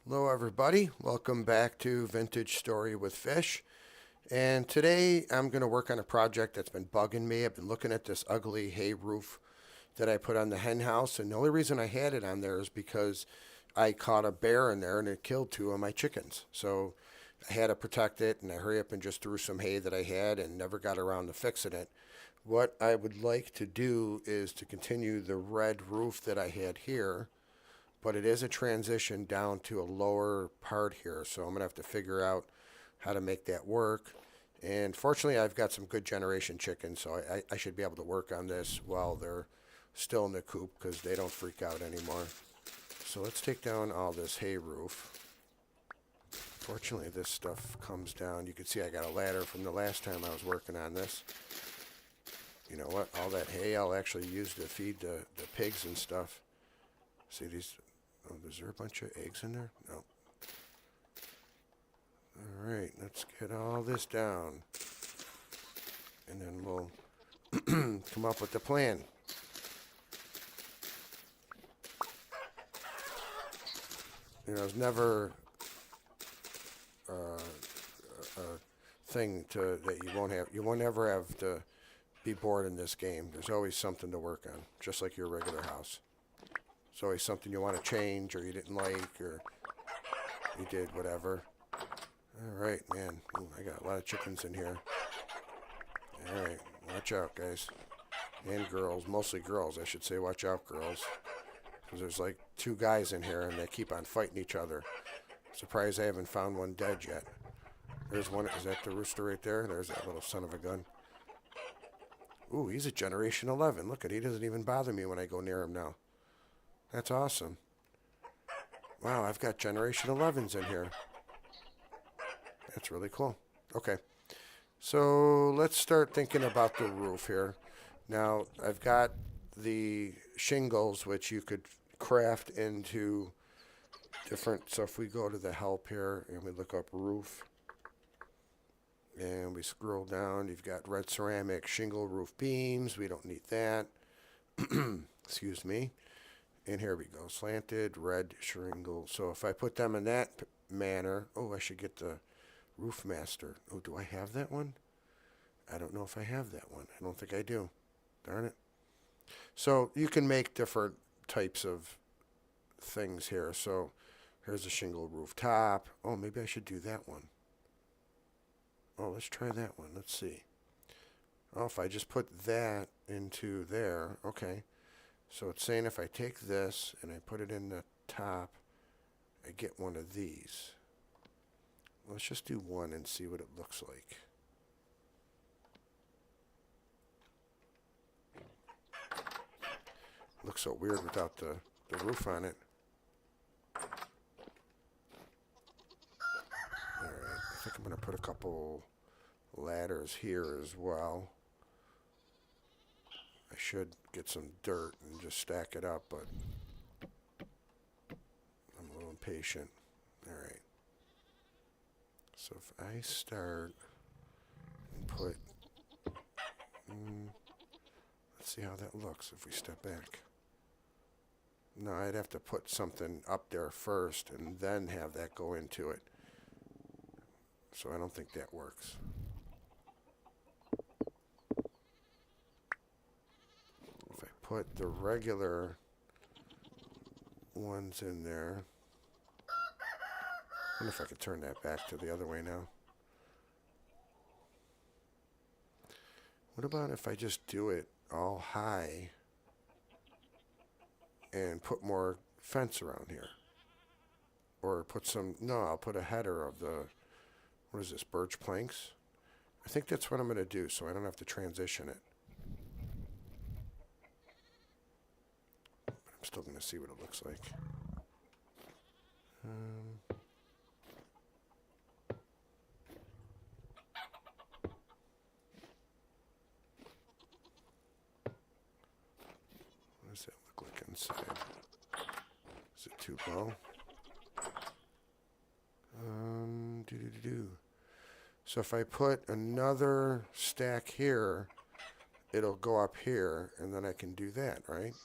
Hello, everybody. Welcome back to Vintage Story with Fish. And today I'm going to work on a project that's been bugging me. I've been looking at this ugly hay roof that I put on the hen house, and the only reason I had it on there is because I caught a bear in there and it killed two of my chickens. So I had to protect it, and I hurry up and just threw some hay that I had and never got around to fixing it. What I would like to do is to continue the red roof that I had here, but it is a transition down to a lower part here, so I'm going to have to figure out how to make that work. And fortunately, I've got some good generation chickens, so I should be able to work on this while they're still in the coop because they don't freak out anymore. So let's take down all this hay roof. Fortunately, this stuff comes down. You can see I got a ladder from the last time I was working on this. You know what? All that hay I'll actually use to feed the pigs and stuff. See these? Oh, is there a bunch of eggs in there? No. All right, let's get all this down. And then we'll come up with the plan. You know, it's never a thing that you won't ever have to be bored in this game. There's always something to work on, just like your regular house. There's always something you want to change, or you didn't like, or you did whatever. All right, man. Ooh, I got a lot of chickens in here. All right, watch out, guys. And girls, mostly girls, I should say. Watch out, girls. Because there's like two guys in here, and they keep on fighting each other. Surprised I haven't found one dead yet. There's one. Is that the rooster right there? There's that little son of a gun. Ooh, he's a Generation 11. Look at, he doesn't even bother me when I go near him now. That's awesome. Wow, I've got Generation 11s in here. That's really cool. Okay, so let's start thinking about the roof here. Now, I've got the shingles, which you could craft into different. So if we go to the help here and we look up roof, and we scroll down, you've got red ceramic shingle roof beams. We don't need that. Excuse me. And here we go, slanted red shingle. So if I put them in that manner, oh, I should get the Roof Master. Oh, do I have that one? I don't know if I have that one. I don't think I do. Darn it. So you can make different types of things here. So here's a shingle rooftop. Oh, maybe I should do that one. Oh, let's try that one. Let's see. Oh, if I just put that into there, okay. So it's saying if I take this and I put it in the top, I get one of these. Let's just do one and see what it looks like. It looks so weird without the roof on it. Alright, I think I'm going to put a couple ladders here as well. I should get some dirt and just stack it up, but I'm a little impatient. Alright. So if I start and put, let's see how that looks if we step back. No, I'd have to put something up there first and then have that go into it. So I don't think that works. If I put the regular ones in there, I wonder if I could turn that back to the other way now. What about if I just do it all high and put more fence around here? Or put some, no, I'll put a header of the, what is this, birch planks? I think that's what I'm going to do so I don't have to transition it. But I'm still going to see what it looks like. What does that look like inside? Is it too low? So if I put another stack here, it'll go up here, and then I can do that, right?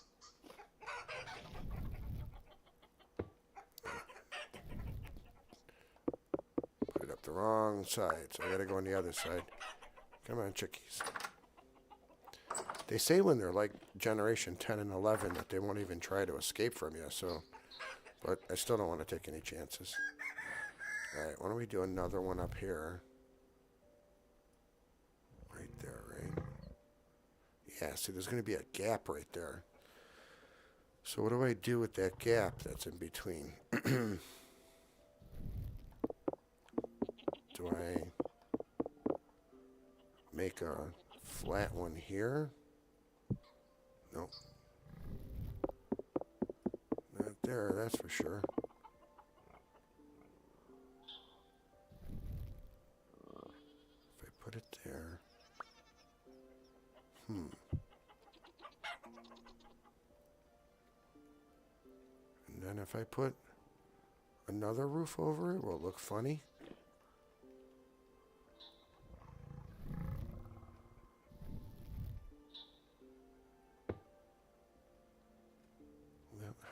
the wrong side, so I gotta go on the other side. Come on, chickies. They say when they're like generation 10 and 11 that they won't even try to escape from you, so... But I still don't want to take any chances. Alright, why don't we do another one up here? Right there, right? Yeah, see, there's going to be a gap right there. So what do I do with that gap that's in between? Do I make a flat one here? Nope. Not there, that's for sure. If I put it there. And then if I put another roof over it, will it look funny?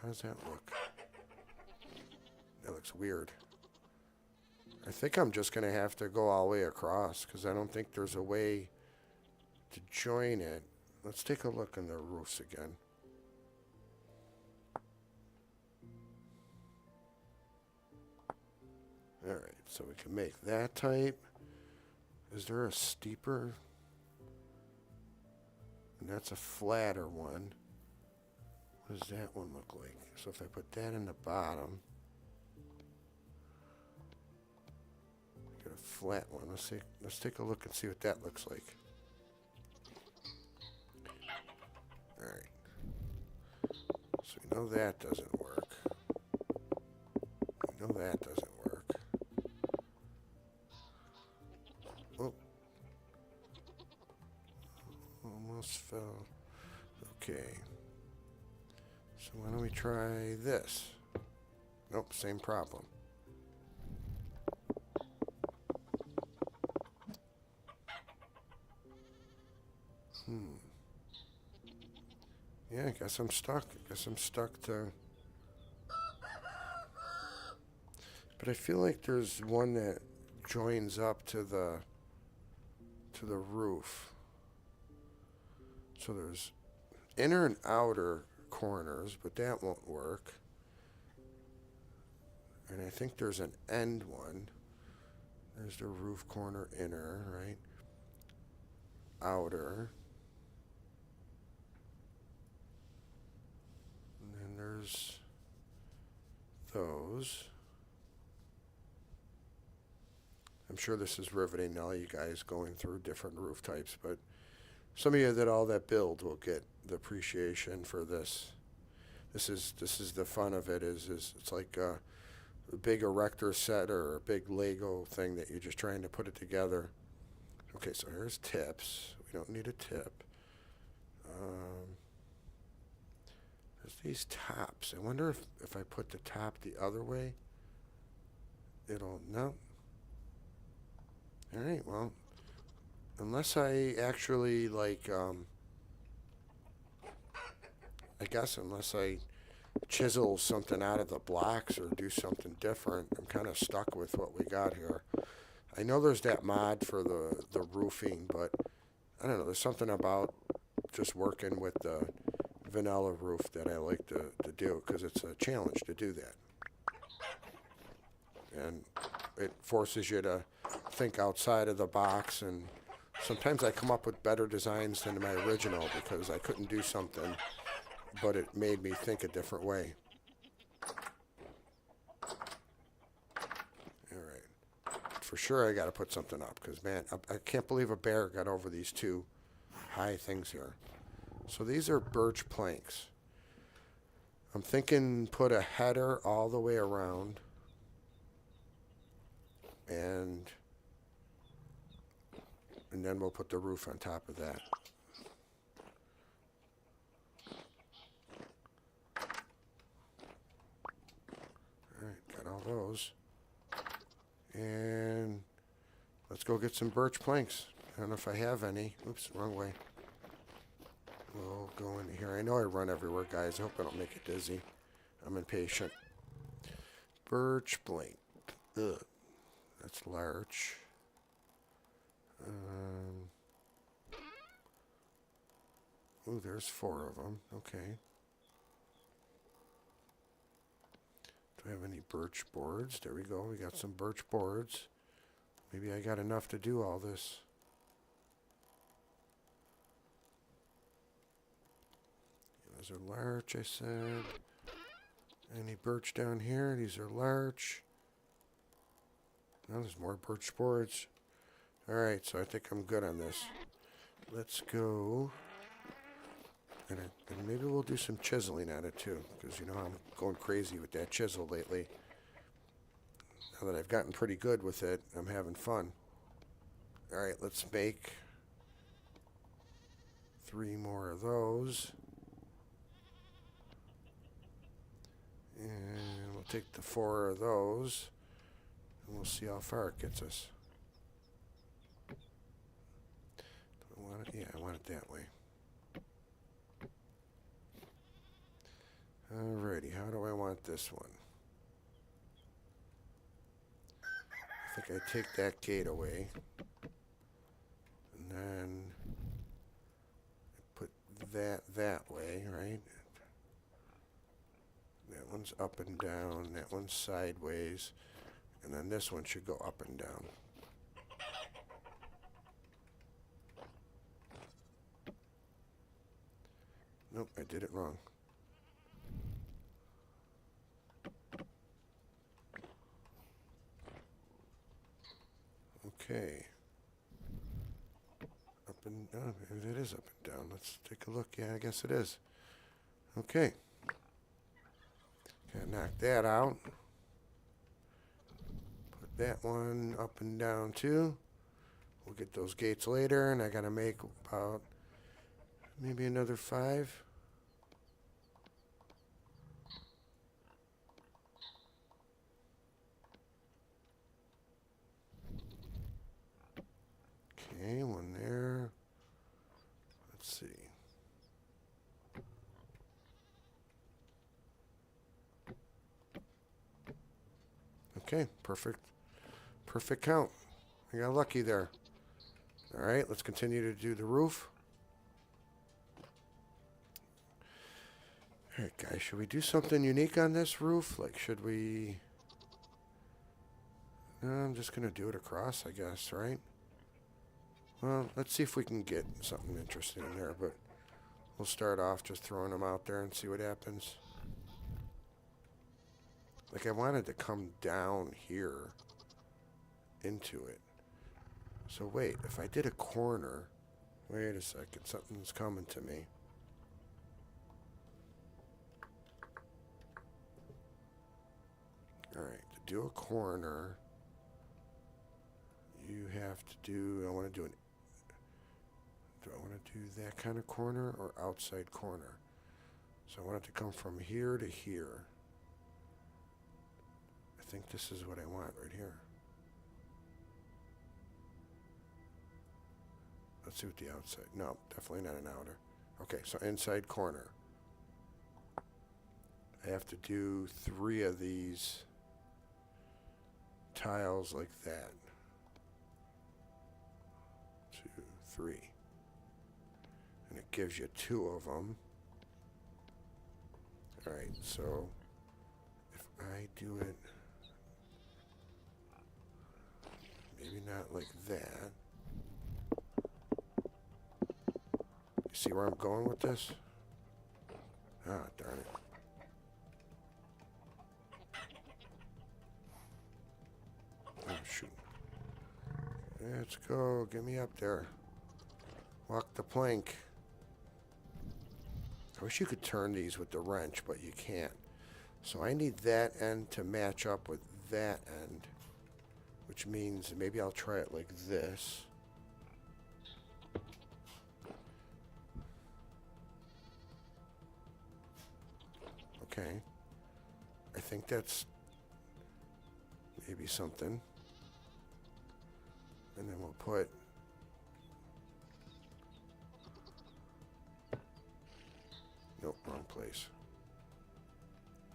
How does that look? That looks weird. I think I'm just going to have to go all the way across because I don't think there's a way to join it. Let's take a look on the roofs again. Alright, so we can make that type. Is there a steeper? And that's a flatter one. What does that one look like? So if I put that in the bottom, get a flat one. Let's take a look and see what that looks like. All right. So we know that doesn't work. We know that doesn't work. Oh. Almost fell. Okay. So why don't we try this? Nope, same problem. Yeah, I guess I'm stuck. To... But I feel like there's one that joins up to the roof. So there's inner and outer corners, but that won't work. And I think there's an end one. There's the roof corner inner, right? Outer. And then there's those. I'm sure this is riveting to all you guys going through different roof types, but some of you that all that build will get the appreciation for this. This is the fun of it. Is it's like a big erector set or a big Lego thing that you're just trying to put it together. Okay, so here's tips. We don't need a tip. There's these tops. I wonder if I put the top the other way, it'll no. All right, well, unless I actually I guess unless I chisel something out of the blocks or do something different, I'm kind of stuck with what we got here. I know there's that mod for the roofing, but I don't know. There's something about just working with the vanilla roof that I like to do because it's a challenge to do that. And it forces you to think outside of the box, and sometimes I come up with better designs than my original because I couldn't do something, but it made me think a different way. All right. For sure I got to put something up because, man, I can't believe a bear got over these two high things here. So these are birch planks. I'm thinking put a header all the way around and then we'll put the roof on top of that. Alright, got all those. And let's go get some birch planks. I don't know if I have any. Oops, wrong way. We'll go in here. I know I run everywhere, guys. I hope I don't make it dizzy. I'm impatient. Birch plank. Ugh. That's larch. Ooh, there's 4 of them. Okay. Do I have any birch boards? There we go. We got some birch boards. Maybe I got enough to do all this. Those are larch, I said. Any birch down here? These are larch. No, there's more birch boards. Alright, so I think I'm good on this. Let's go. And maybe we'll do some chiseling at it too, because you know I'm going crazy with that chisel lately. Now that I've gotten pretty good with it, I'm having fun. Alright, let's make 3 more of those. And we'll take the 4 of those, and we'll see how far it gets us. Do I want it? Yeah, I want it that way. Alrighty, how do I want this one? I think I take that gate away. And then I put that way, right? That one's up and down, that one's sideways, and then this one should go up and down. Nope, I did it wrong. Okay. Up and down. It is up and down. Let's take a look. Yeah, I guess it is. Okay. Gotta knock that out. Put that one up and down too. We'll get those gates later, and I gotta make about maybe another 5. Okay, one there. Let's see. Okay, perfect. Perfect count. I got lucky there. All right, let's continue to do the roof. All right, guys, should we do something unique on this roof? Like, should we... No, I'm just going to do it across, I guess, right? Well, let's see if we can get something interesting in there, but we'll start off just throwing them out there and see what happens. Like, I wanted to come down here into it. So wait, if I did a corner... Wait a second, something's coming to me. Alright, to do a corner, you have to do... I want to do an... Do I want to do that kind of corner or outside corner? So I want it to come from here to here. I think this is what I want right here. Let's see what the outside... No, definitely not an outer. Okay, so inside corner. I have to do 3 of these tiles like that. 2, 3. And it gives you 2 of them. Alright, so if I do it maybe not like that. You see where I'm going with this? Ah, darn it. Oh, shoot. Let's go. Get me up there. Walk the plank. I wish you could turn these with the wrench, but you can't. So I need that end to match up with that end, which means maybe I'll try it like this. Okay. I think that's maybe something. And then we'll put... Nope, wrong place.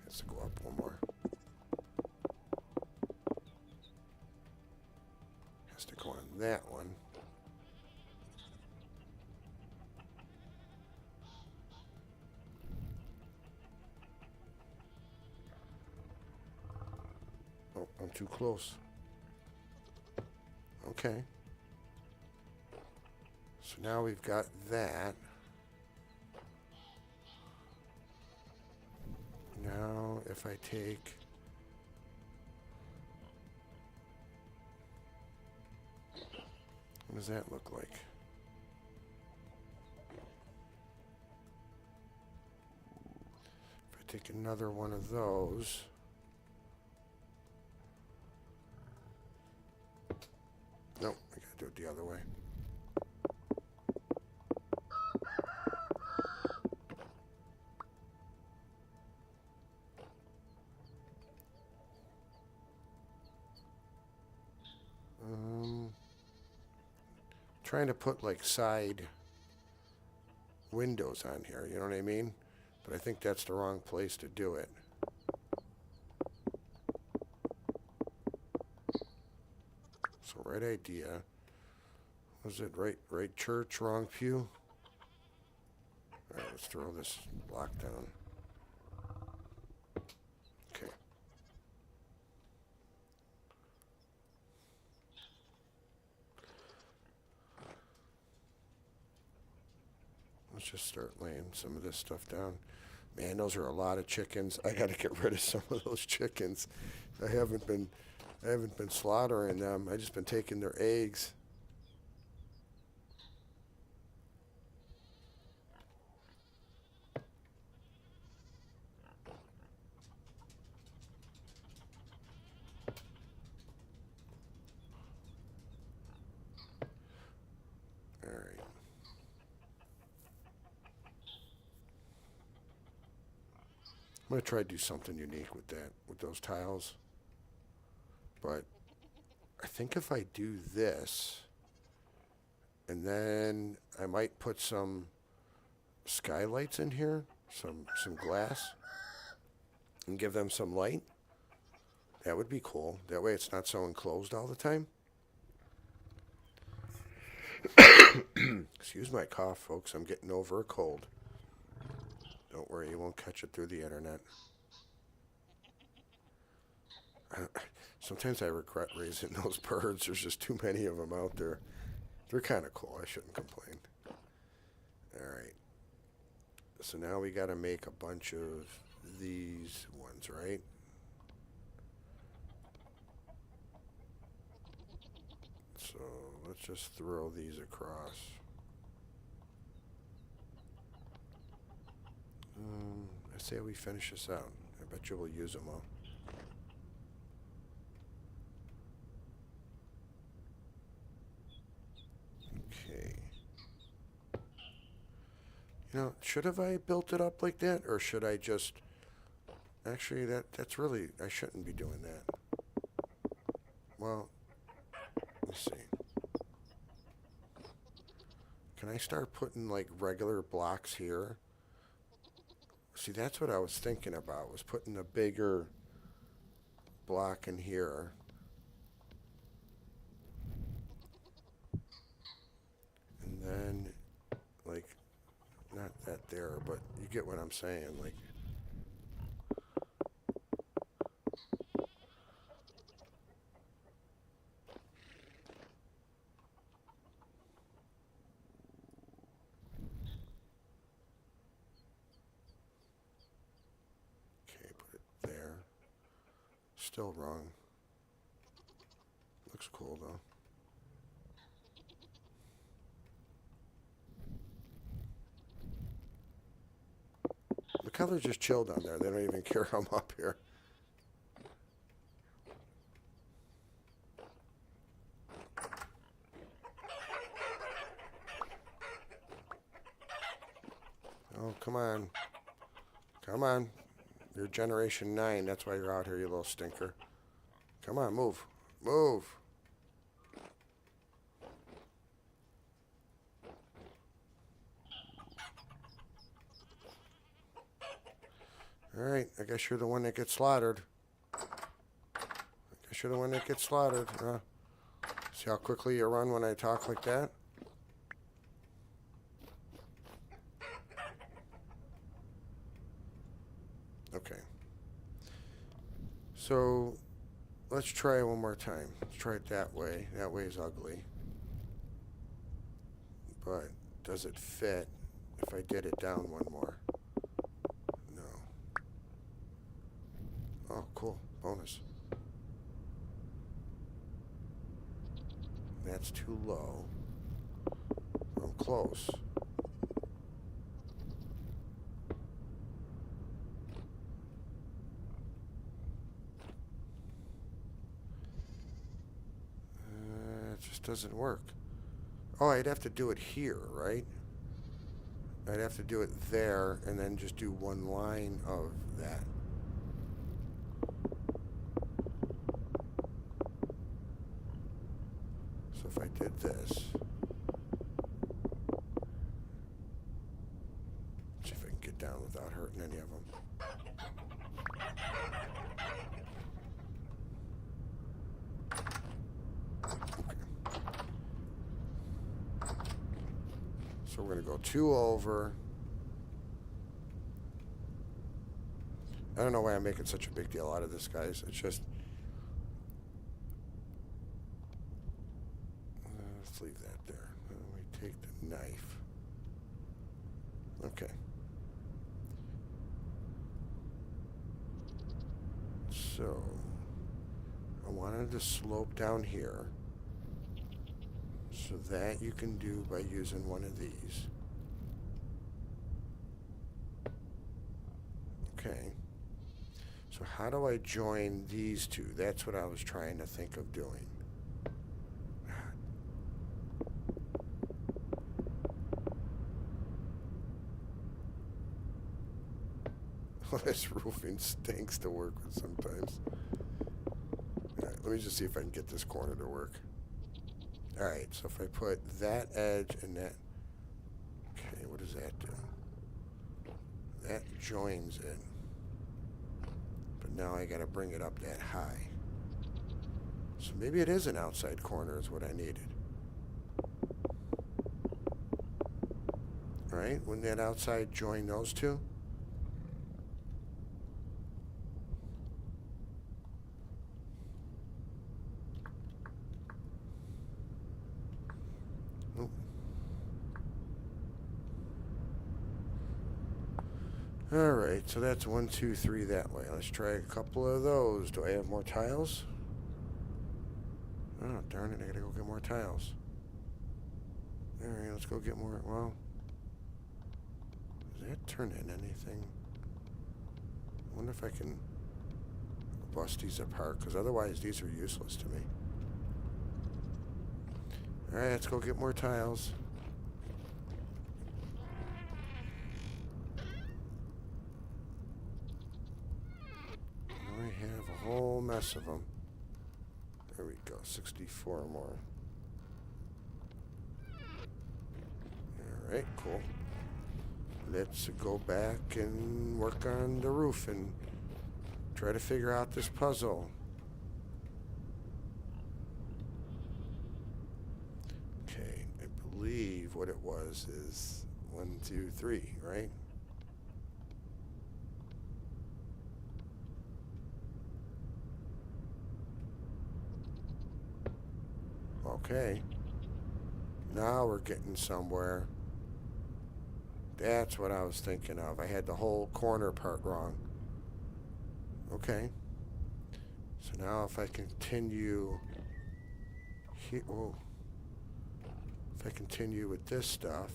Has to go up one more. that one. Oh, I'm too close. Okay. So now we've got that. Now if I take... What does that look like? If I take another one of those... Nope, I gotta do it the other way. Trying to put like side windows on here, you know what I mean? But I think that's the wrong place to do it. So right idea. Was it right church, wrong pew? Alright, let's throw this block down. Okay. Let's just start laying some of this stuff down. Man, those are a lot of chickens. I got to get rid of some of those chickens. I haven't been slaughtering them. I just been taking their eggs. All right. I'm going to try to do something unique with that, with those tiles. But I think if I do this, and then I might put some skylights in here, some glass, and give them some light. That would be cool. That way it's not so enclosed all the time. Excuse my cough, folks. I'm getting over a cold. Don't worry, you won't catch it through the internet. Sometimes I regret raising those birds. There's just too many of them out there. They're kind of cool. I shouldn't complain. All right. So now we got to make a bunch of these ones, right? So let's just throw these across. I say we finish this out. I bet you we'll use them all. Okay. You know, should have I built it up like that, or should I just... Actually, that's really... I shouldn't be doing that. Well, let's see. Can I start putting, like, regular blocks here? See, that's what I was thinking about, was putting a bigger block in here. And then, like, not that there, but you get what I'm saying, like... Still wrong. Looks cool though. Look how they're just chilled down there. They don't even care I'm up here. Oh, come on. Come on. You're Generation 9. That's why you're out here, you little stinker. Come on, move. Move. All right, I guess you're the one that gets slaughtered. I guess you're the one that gets slaughtered. See how quickly you run when I talk like that? Okay. So let's try it one more time. Let's try it that way. That way is ugly. But does it fit if I did it down one more? No. Oh, cool. Bonus. That's too low. I'm close. It just doesn't work. Oh, I'd have to do it here, right? I'd have to do it there and then just do one line of that. So if I did this, see if I can get down without hurting any of them. So we're going to go 2 over. I don't know why I'm making such a big deal out of this, guys. It's just... let's leave that there. We take the knife. Okay. So, I wanted to slope down here. So that you can do by using one of these. Okay. So how do I join these two? That's what I was trying to think of doing. This roofing stinks to work with sometimes. All right, let me just see if I can get this corner to work. All right, so if I put that edge and that... Okay, what does that do? That joins it. But now I got to bring it up that high. So maybe it is an outside corner is what I needed. All right, wouldn't that outside join those two? Alright, so that's 1, 2, 3 that way. Let's try a couple of those. Do I have more tiles? Oh, darn it, I gotta go get more tiles. Alright, let's go get more. Well, does that turn in anything? I wonder if I can bust these apart, because otherwise these are useless to me. Alright, let's go get more tiles. I have a whole mess of them. There we go, 64 more. Alright, cool. Let's go back and work on the roof and try to figure out this puzzle. Okay, I believe what it was is 1, 2, 3, right? Okay. Now we're getting somewhere. That's what I was thinking of. I had the whole corner part wrong. Okay. So now if I continue here, oh, if I continue with this stuff,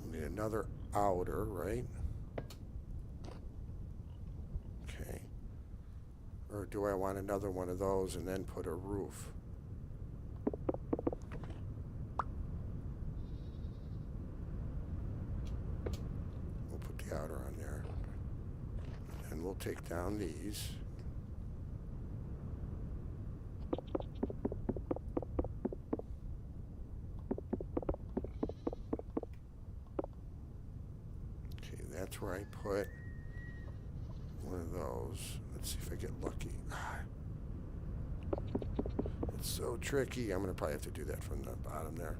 we need another outer, right? Okay. Or do I want another one of those and then put a roof? We'll put the outer on there. And we'll take down these. where I put one of those. Let's see if I get lucky. It's so tricky. I'm going to probably have to do that from the bottom there.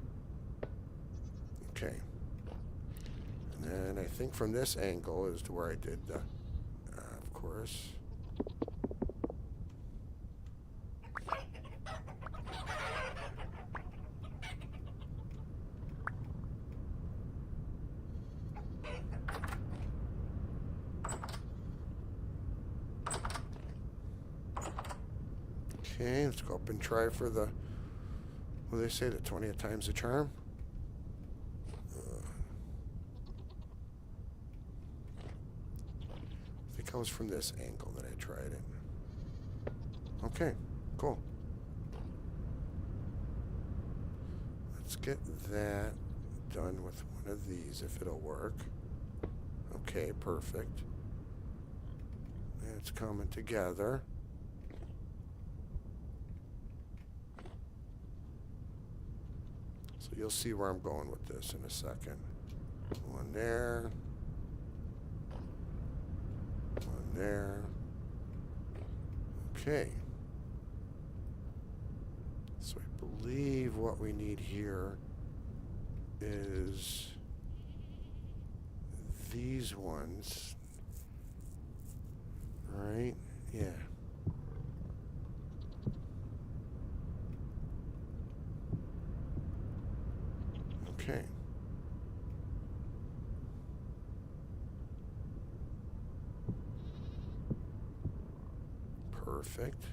Okay. And then I think from this angle is to where I did the, of course. Okay, let's go up and try for the, what do they say, the 20th time's the charm? I think I was from this angle that I tried it. Okay, cool. Let's get that done with one of these if it'll work. Okay, perfect. It's coming together. So you'll see where I'm going with this in a second. One there. One there. Okay. So I believe what we need here is these ones. Right? Yeah. Okay. Perfect.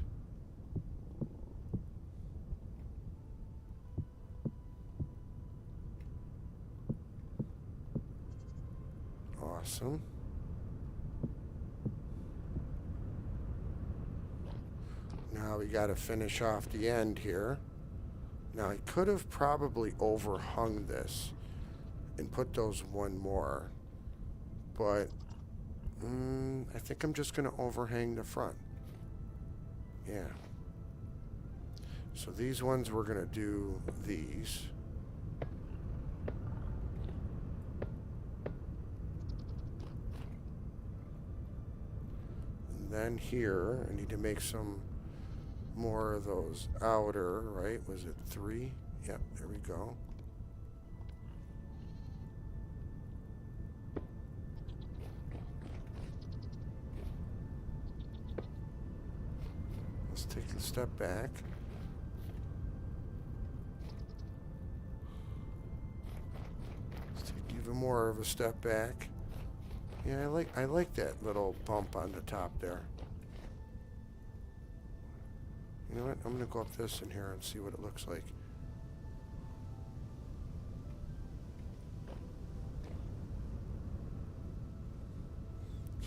Awesome. Now we got to finish off the end here. Now I could have probably overhung this and put those one more, but I think I'm just going to overhang the front. Yeah. So these ones we're going to do these. And then here I need to make some more of those outer, right? Was it 3? Yep, there we go. Let's take a step back. Let's take even more of a step back. Yeah, I like that little bump on the top there. You know what? I'm going to go up this in here and see what it looks like.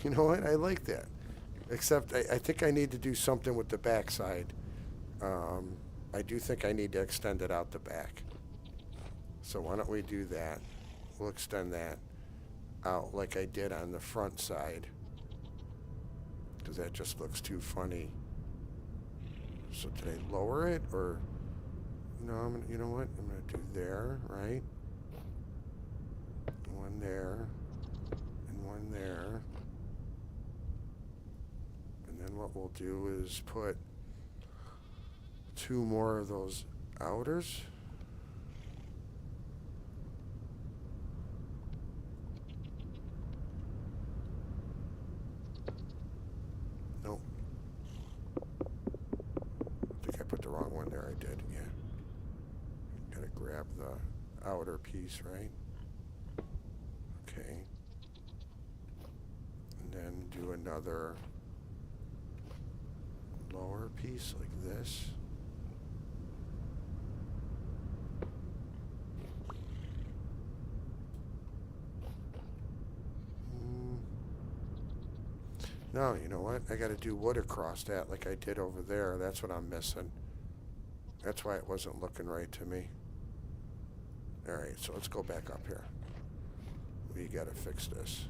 You know what? I like that. Except I think I need to do something with the back side. I do think I need to extend it out the back. So why don't we do that? We'll extend that out like I did on the front side. Because that just looks too funny. So did I lower it or no? You know what? I'm gonna do there, right? One there, and one there, and then what we'll do is put 2 more of those outers. Nope. The wrong one there. I did, yeah. Gotta grab the outer piece, right? Okay. And then do another lower piece like this. No, you know what? I gotta do wood across that like I did over there. That's what I'm missing. That's why it wasn't looking right to me. Alright, so let's go back up here. We gotta fix this.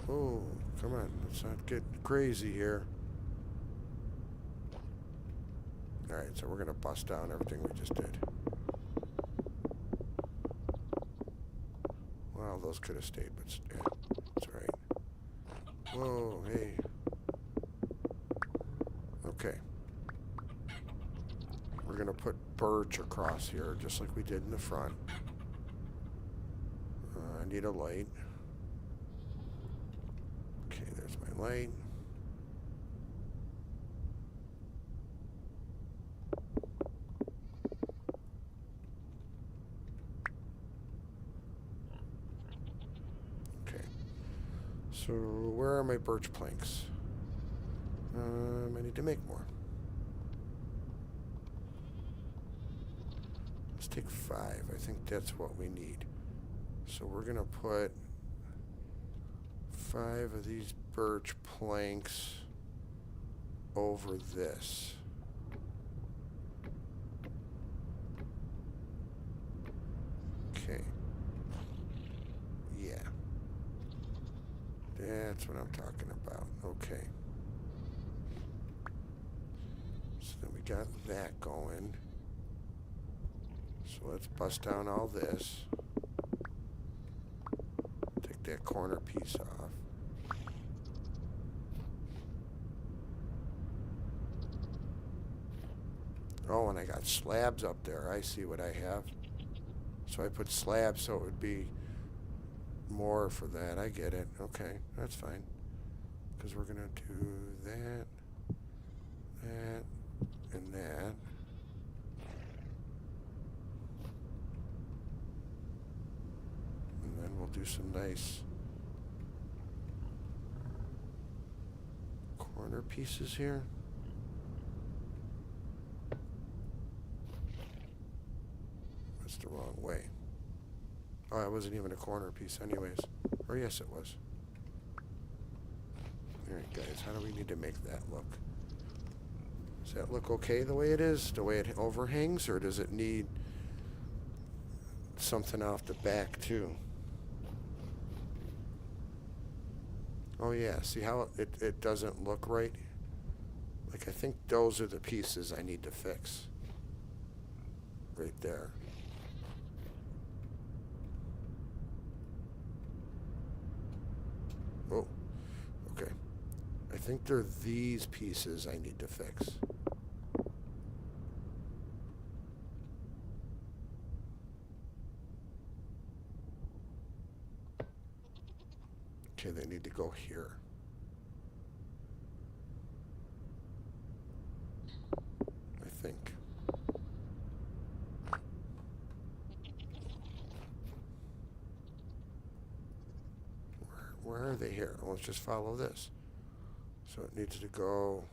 Oh, come on. Let's not get crazy here. Alright, so we're gonna bust down everything we just did. Well, those could have stayed, but yeah, it's all right. Whoa, hey. Okay. We're going to put birch across here, just like we did in the front. I need a light. Okay, there's my light. Okay. So, where are my birch planks? I need to make more. Let's take 5. I think that's what we need. So we're going to put 5 of these birch planks over this. Okay. Yeah. That's what I'm talking about. Okay. So then we got that going. So let's bust down all this. Take that corner piece off. Oh, and I got slabs up there. I see what I have. So I put slabs so it would be more for that. I get it. Okay, that's fine. Because we're going to do that, that, and that. And then we'll do some nice corner pieces here. That's the wrong way. Oh, it wasn't even a corner piece anyways. Or yes, it was. Alright guys, how do we need to make that look? Does that look okay the way it is? The way it overhangs? Or does it need something off the back too? Oh yeah, see how it doesn't look right? Like I think those are the pieces I need to fix. Right there. Oh, okay. I think they're these pieces I need to fix. Okay, they need to go here. I think. Where are they here? Let's just follow this. So it needs to go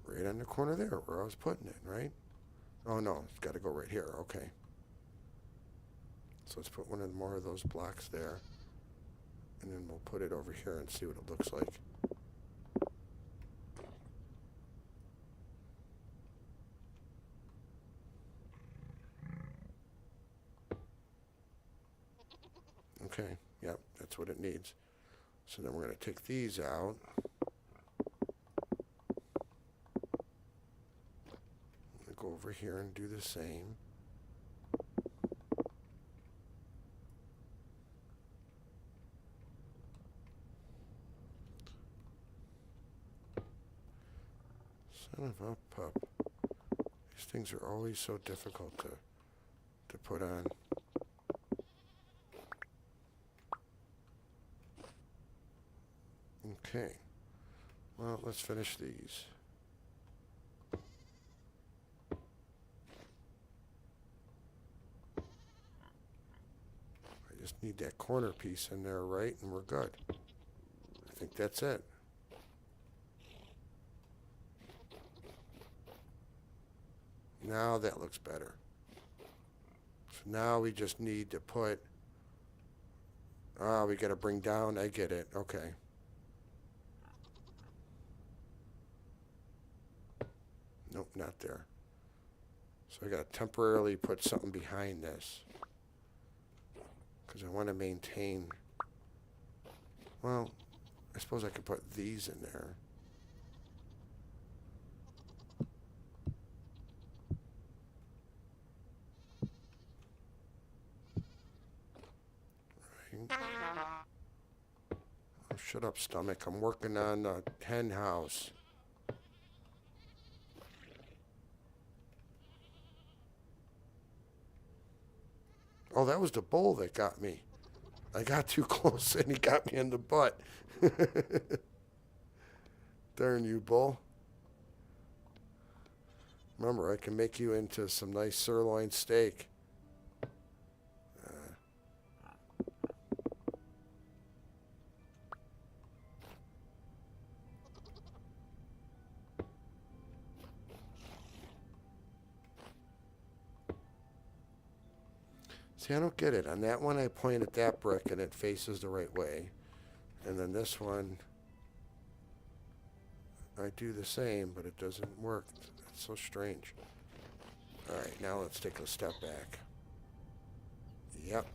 right on the corner there where I was putting it, right? Oh no, it's got to go right here. Okay. So let's put one of more of those blocks there. And then we'll put it over here and see what it looks like. Okay, yep, that's what it needs. So then we're going to take these out. Go over here and do the same. Son of a pup. These things are always so difficult to put on. Okay. Well, let's finish these. I just need that corner piece in there, right? And we're good. I think that's it. Now that looks better. So now we just need to put... we got to bring down. I get it. Okay. Nope, not there. So I got to temporarily put something behind this. Because I want to maintain... Well, I suppose I could put these in there. Shut up, stomach. I'm working on a hen house. Oh, that was the bull that got me. I got too close and he got me in the butt. Darn you, bull. Remember, I can make you into some nice sirloin steak. See, I don't get it. On that one, I point at that brick and it faces the right way. And then this one, I do the same, but it doesn't work. It's so strange. All right, now let's take a step back. Yep.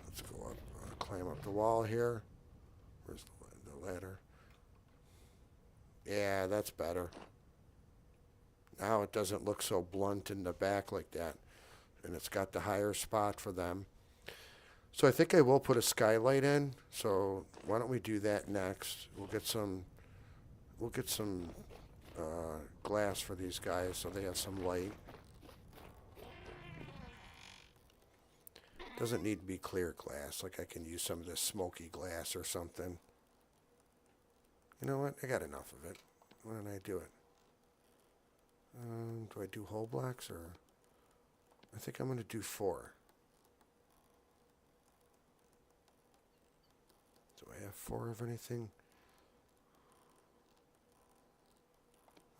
Let's go up, climb up the wall here. Where's the ladder? Yeah, that's better. Now it doesn't look so blunt in the back like that. And it's got the higher spot for them. So I think I will put a skylight in. So why don't we do that next? We'll get some glass for these guys so they have some light. Doesn't need to be clear glass. Like I can use some of this smoky glass or something. You know what? I got enough of it. Why don't I do it? Do I do whole blocks or? I think I'm going to do 4. Do I have 4 of anything?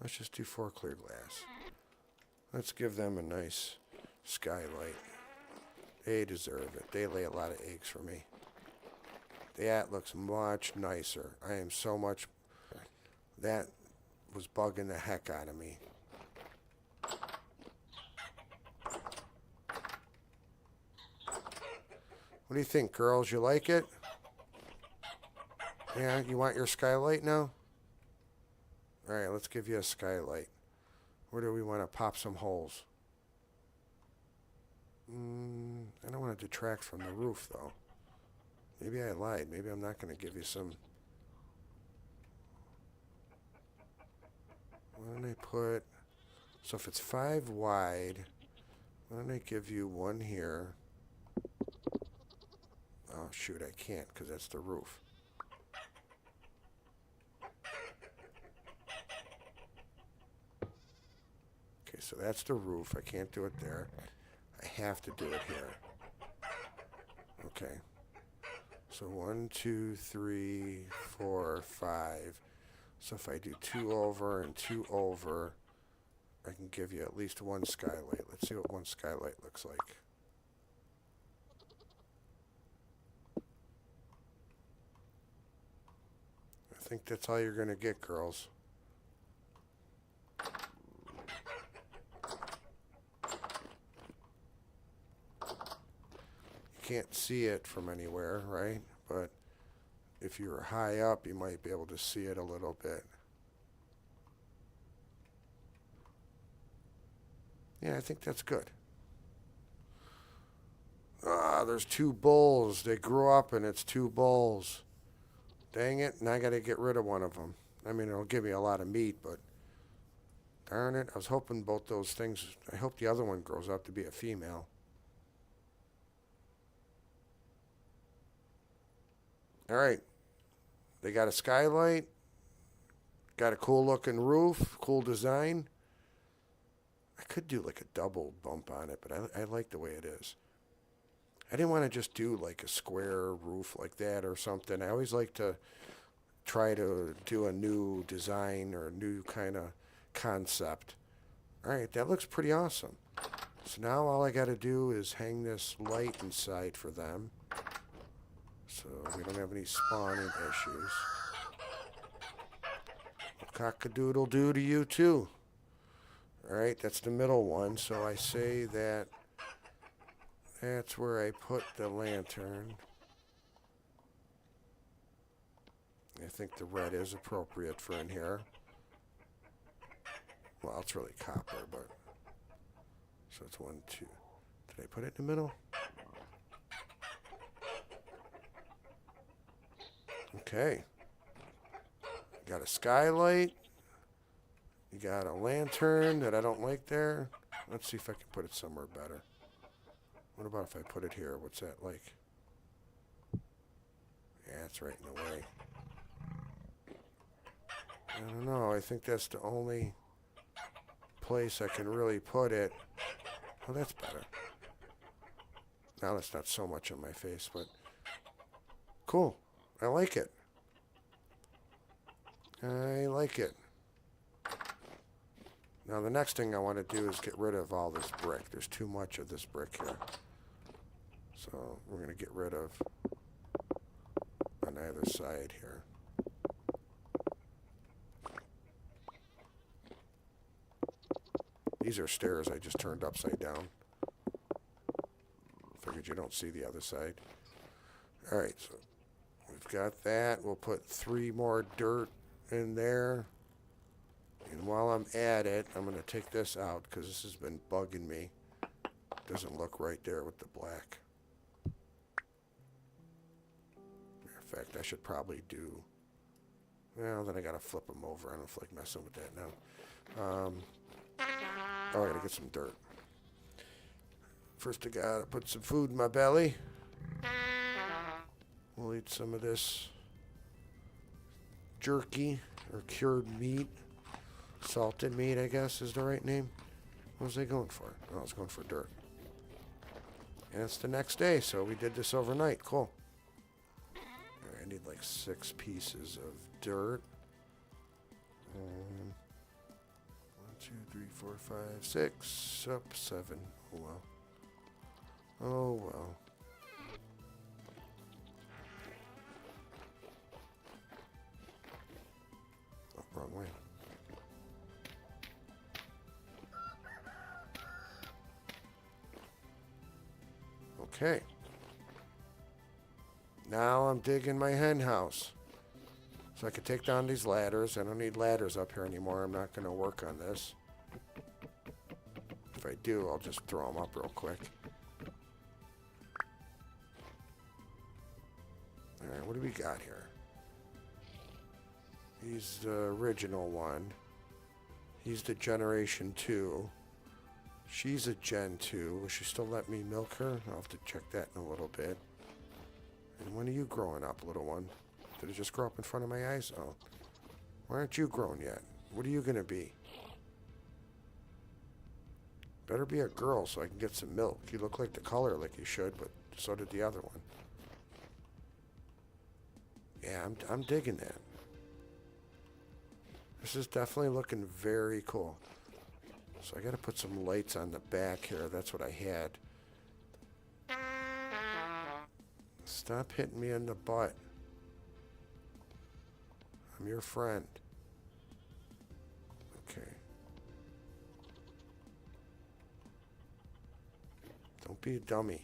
Let's just do 4 clear glass. Let's give them a nice skylight. They deserve it. They lay a lot of eggs for me. That looks much nicer. I am so much... That was bugging the heck out of me. What do you think, girls? You like it? Yeah, you want your skylight now? All right, let's give you a skylight. Where do we want to pop some holes? I don't want to detract from the roof, though. Maybe I lied. Maybe I'm not going to give you some... Why don't I put... So if it's 5 wide, why don't I give you 1 here? Oh, shoot, I can't because that's the roof. Okay, so that's the roof. I can't do it there. I have to do it here. Okay. So 1, 2, 3, 4, 5. So if I do 2 over and 2 over, I can give you at least 1 skylight. Let's see what 1 skylight looks like. I think that's all you're going to get, girls. You can't see it from anywhere, right? But if you were high up, you might be able to see it a little bit. Yeah, I think that's good. Ah, there's 2 bulls. They grew up and it's 2 bulls. Dang it, and I got to get rid of one of them. I mean, it'll give me a lot of meat, but darn it, I was hoping both those things, I hope the other one grows up to be a female. All right, they got a skylight, got a cool looking roof, cool design. I could do like a double bump on it, but I like the way it is. I didn't want to just do like a square roof like that or something. I always like to try to do a new design or a new kind of concept. All right, that looks pretty awesome. So now all I got to do is hang this light inside for them so we don't have any spawning issues. Cock-a-doodle-doo to you too. All right, that's the middle one. So I say that that's where I put the lantern. I think the red is appropriate for in here. Well, it's really copper, but... So it's 1, 2. Did I put it in the middle? Okay. Got a skylight. You got a lantern that I don't like there. Let's see if I can put it somewhere better. What about if I put it here? What's that like? Yeah, it's right in the way. I don't know. I think that's the only place I can really put it. Oh, that's better. Now that's not so much on my face, but cool. I like it. I like it. Now the next thing I want to do is get rid of all this brick. There's too much of this brick here. So we're going to get rid of on either side here. These are stairs I just turned upside down. Figured you don't see the other side. Alright, so we've got that. We'll put 3 more dirt in there. And while I'm at it, I'm going to take this out because this has been bugging me. Doesn't look right there with the black. Matter of fact, I should probably do... Well, then I got to flip them over. I don't feel like messing with that now. Oh, I got to get some dirt. First I got to put some food in my belly. We'll eat some of this jerky or cured meat. Salted meat, I guess, is the right name. What was I going for? Oh, I was going for dirt. And it's the next day, so we did this overnight. Cool. Right, I need like 6 pieces of dirt. 1, 2, 3, 4, 5, 6, up 7. Oh well. Oh well. Oh, wrong way. Okay. Now I'm digging my hen house. So I can take down these ladders. I don't need ladders up here anymore. I'm not going to work on this. If I do, I'll just throw them up real quick. Alright, what do we got here? He's the original one. He's the Generation 2. She's a Gen 2. Will she still let me milk her? I'll have to check that in a little bit. And when are you growing up, little one? Did it just grow up in front of my eyes? Oh. Why aren't you grown yet? What are you going to be? Better be a girl so I can get some milk. You look like the color like you should, but so did the other one. Yeah, I'm digging that. This is definitely looking very cool. So I got to put some lights on the back here. That's what I had. Stop hitting me in the butt. I'm your friend. Okay. Don't be a dummy.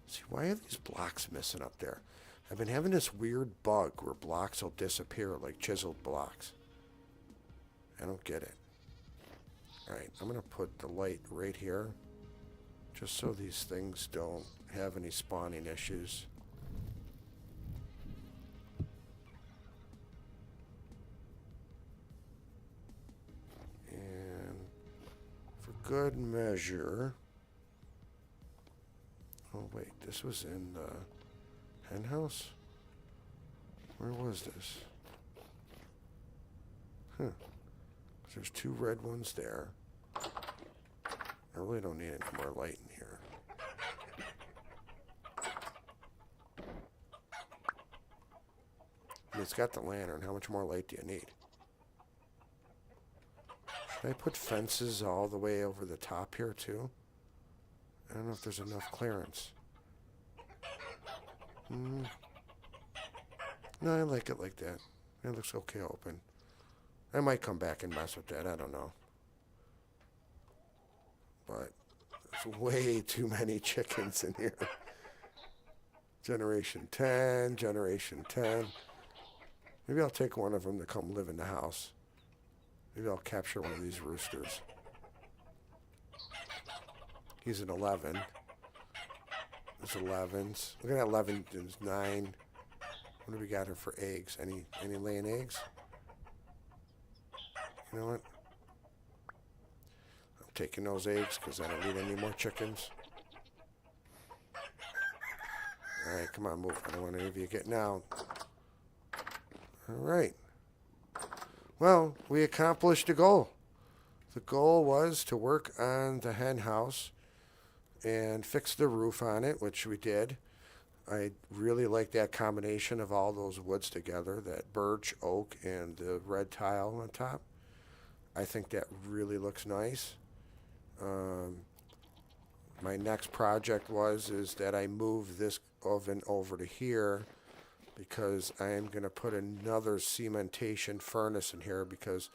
See, why are these blocks missing up there? I've been having this weird bug where blocks will disappear like chiseled blocks. I don't get it. Alright, I'm going to put the light right here. Just so these things don't have any spawning issues. And for good measure... Oh wait, this was in the hen house? Where was this? Huh. There's 2 red ones there. I really don't need any more light in here. It's got the lantern. How much more light do you need? Should I put fences all the way over the top here too? I don't know if there's enough clearance. No, I like it like that. It looks okay open. I might come back and mess with that. I don't know. But there's way too many chickens in here. Generation 10, Generation 10. Maybe I'll take one of them to come live in the house. Maybe I'll capture one of these roosters. He's an 11. There's 11s. Look at that 11. There's 9. What do we got here for eggs? Any laying eggs? You know what? I'm taking those eggs because I don't need any more chickens. All right, come on, move. I don't want any of you getting out. All right. Well, we accomplished the goal. The goal was to work on the hen house and fix the roof on it, which we did. I really like that combination of all those woods together, that birch, oak, and the red tile on top. I think that really looks nice. My next project is that I move this oven over to here because I am going to put another cementation furnace in here because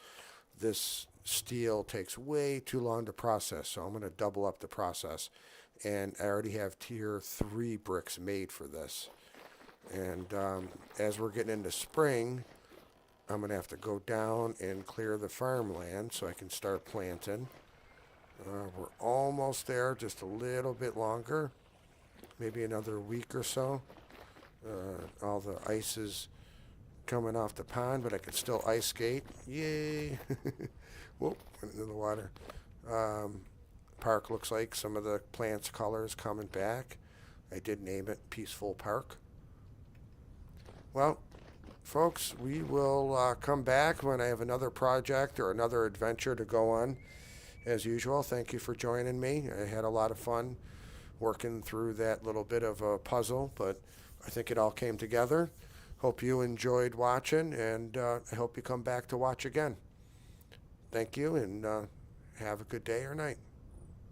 this steel takes way too long to process. So I'm going to double up the process. And I already have tier 3 bricks made for this. And as we're getting into spring, I'm going to have to go down and clear the farmland so I can start planting. We're almost there, just a little bit longer, maybe another week or so. All the ice is coming off the pond, but I can still ice skate. Yay! Whoop, went into the water. Park looks like some of the plants' colors coming back. I did name it Peaceful Park. Well, folks, we will come back when I have another project or another adventure to go on. As usual, thank you for joining me. I had a lot of fun working through that little bit of a puzzle, but I think it all came together. Hope you enjoyed watching, and I hope you come back to watch again. Thank you, and have a good day or night.